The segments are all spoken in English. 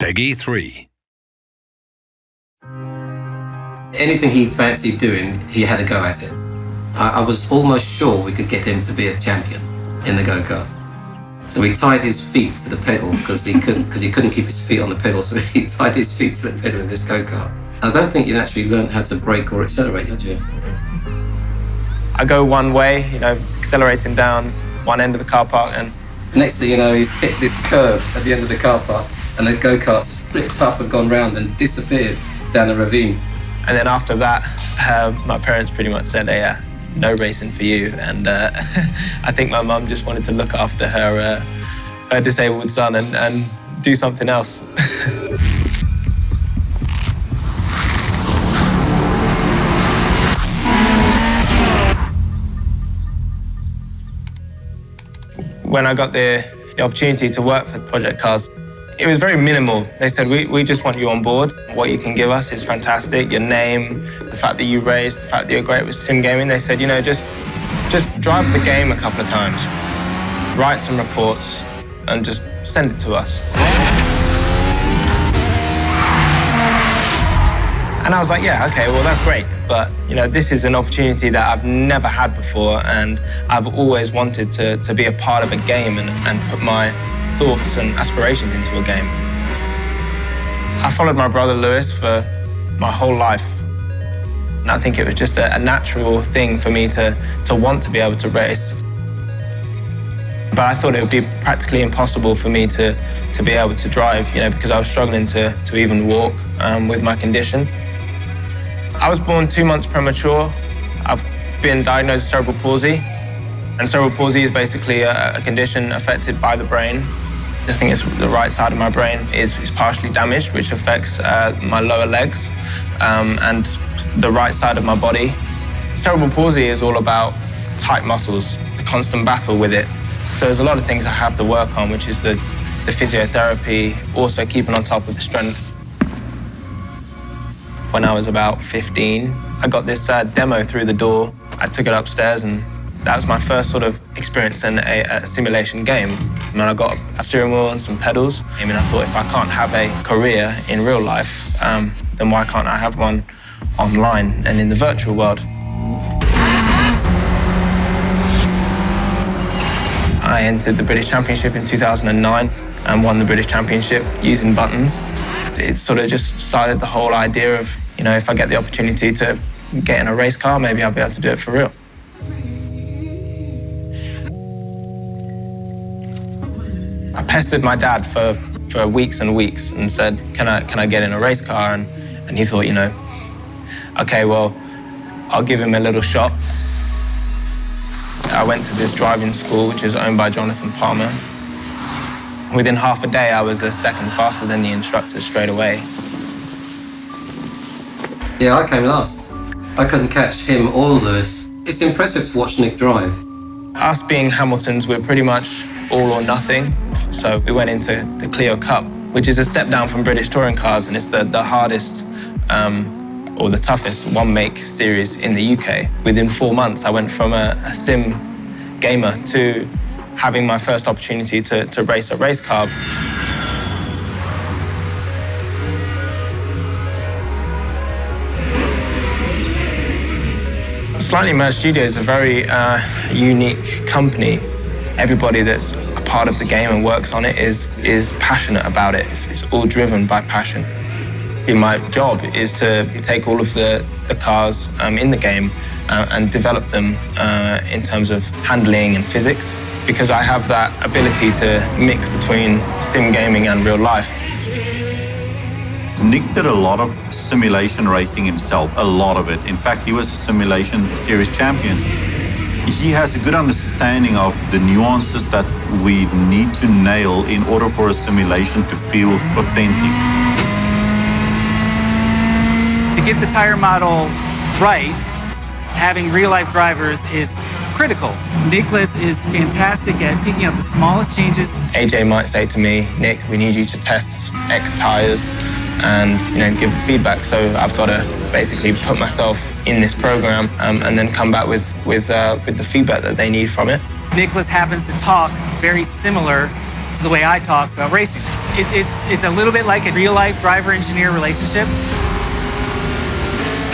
Peggy 3. Anything he fancied doing, he had a go at it. I was almost sure we could get him to be a champion in the go-kart. So we tied his feet to the pedal because he couldn't keep his feet on the pedal, so he tied his feet to the pedal in this go-kart. I don't think you'd actually learned how to brake or accelerate, had you? I go one way, accelerating down one end of the car park, and next thing you know, he's hit this curve at the end of the car park, and the go-kart's flipped up and gone round and disappeared down the ravine. And then after that, my parents pretty much said, hey, no racing for you. And I think my mum just wanted to look after her disabled son and do something else. When I got the opportunity to work for Project Cars, it was very minimal. They said, we just want you on board. What you can give us is fantastic. Your name, the fact that you raced, the fact that you're great with sim gaming. They said, just drive the game a couple of times, write some reports, and just send it to us. And I was like, yeah, okay, well, that's great. But, this is an opportunity that I've never had before, and I've always wanted to be a part of a game and put my thoughts and aspirations into a game. I followed my brother Lewis for my whole life. And I think it was just a natural thing for me to want to be able to race. But I thought it would be practically impossible for me to be able to drive, because I was struggling to even walk with my condition. I was born 2 months premature. I've been diagnosed with cerebral palsy. And cerebral palsy is basically a condition affected by the brain. I think it's the right side of my brain is partially damaged, which affects my lower legs and the right side of my body. Cerebral palsy is all about tight muscles, the constant battle with it. So there's a lot of things I have to work on, which is the physiotherapy, also keeping on top of the strength. When I was about 15, I got this demo through the door. I took it upstairs, and that was my first sort of experience in a simulation game. And I got a steering wheel and some pedals. I thought if I can't have a career in real life, then why can't I have one online and in the virtual world? I entered the British Championship in 2009 and won the British Championship using buttons. It sort of just started the whole idea of, if I get the opportunity to get in a race car, maybe I'll be able to do it for real. I pestered my dad for weeks and weeks and said, can I get in a race car? And he thought, okay, well, I'll give him a little shot. I went to this driving school, which is owned by Jonathan Palmer. Within half a day, I was a second faster than the instructor straight away. Yeah, I came last. I couldn't catch him or Lewis. It's impressive to watch Nick drive. Us being Hamiltons, we're pretty much all or nothing. So we went into the Clio Cup, which is a step down from British touring cars, and it's the hardest or the toughest one-make series in the UK. Within 4 months, I went from a sim gamer to having my first opportunity to race a race car. Slightly Merged Studio is a very unique company. Everybody that's a part of the game and works on it is passionate about it. It's all driven by passion. My job is to take all of the cars in the game and develop them in terms of handling and physics, because I have that ability to mix between sim gaming and real life. Nick did a lot of simulation racing himself, a lot of it. In fact, he was a simulation series champion. He has a good understanding of the nuances that we need to nail in order for a simulation to feel authentic. To get the tire model right, having real-life drivers is critical. Nicholas is fantastic at picking out the smallest changes. AJ might say to me, Nick, we need you to test X tires and give the feedback. So I've got to basically put myself in this program and then come back with the feedback that they need from it. Nicholas happens to talk very similar to the way I talk about racing. It's a little bit like a real-life driver-engineer relationship.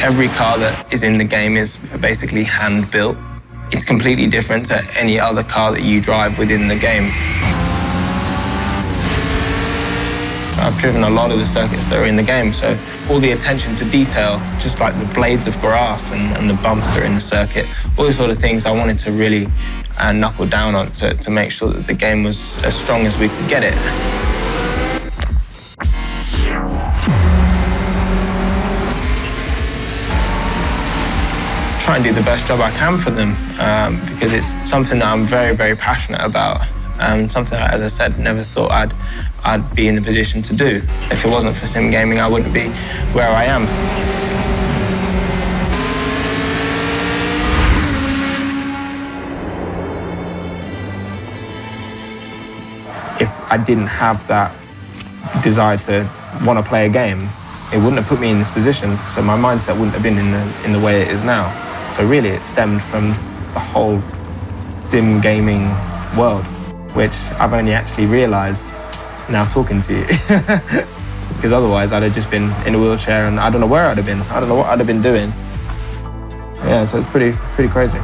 Every car that is in the game is basically hand-built. It's completely different to any other car that you drive within the game. I've driven a lot of the circuits that are in the game, so all the attention to detail, just like the blades of grass and the bumps that are in the circuit, all those sort of things I wanted to really knuckle down on to make sure that the game was as strong as we could get it. Try and do the best job I can for them because it's something that I'm very, very passionate about. Something that, as I said, never thought I'd be in the position to do. If it wasn't for sim gaming, I wouldn't be where I am. If I didn't have that desire to want to play a game, it wouldn't have put me in this position, so my mindset wouldn't have been in the way it is now. So really, it stemmed from the whole sim gaming world, which I've only actually realised now talking to you. Because otherwise, I'd have just been in a wheelchair and I don't know where I'd have been. I don't know what I'd have been doing. Yeah, so it's pretty crazy.